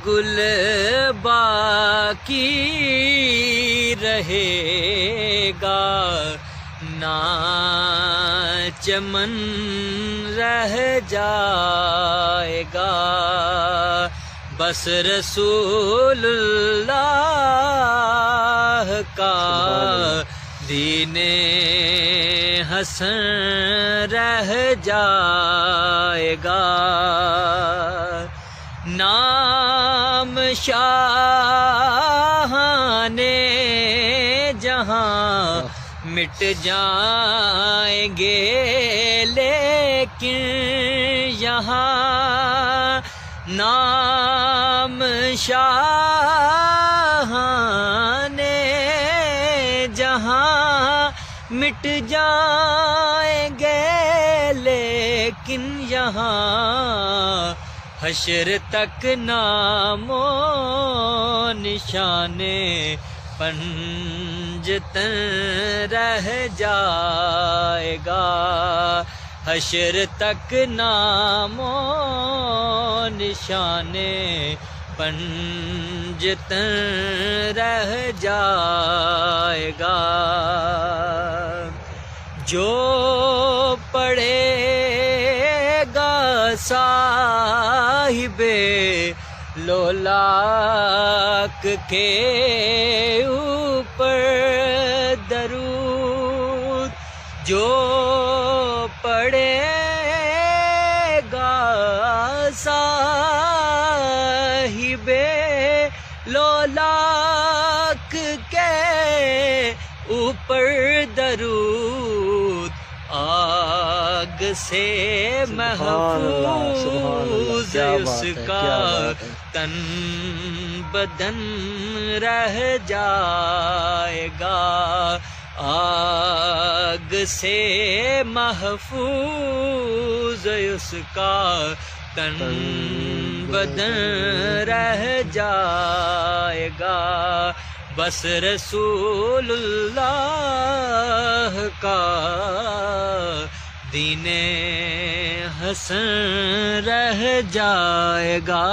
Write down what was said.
گل باقی رہے گا، نہ چمن رہ جائے گا، بس رسول اللہ کا دین حسن رہ جائے گا۔ نام شاہان جہاں مٹ جائیں گے، لیکن یہاں نام شاہان جہاں مٹ جائیں گے، لیکن یہاں حشر تک نام و نشان پنجتن رہ جائے گا، حشر تک نام و نشان پنجتن رہ جائے گا۔ جو پڑھے گا صاحب لولاک کے اوپر درود، جو پڑھے گا صاحب لولاک کے اوپر درود، آگ سے محفوظ اس کا تن بدن رہ جائے گا، آگ سے محفوظ اس کا تن بدن رہ جائے گا، بس رسول اللہ کا دین حسن رہ جائے گا۔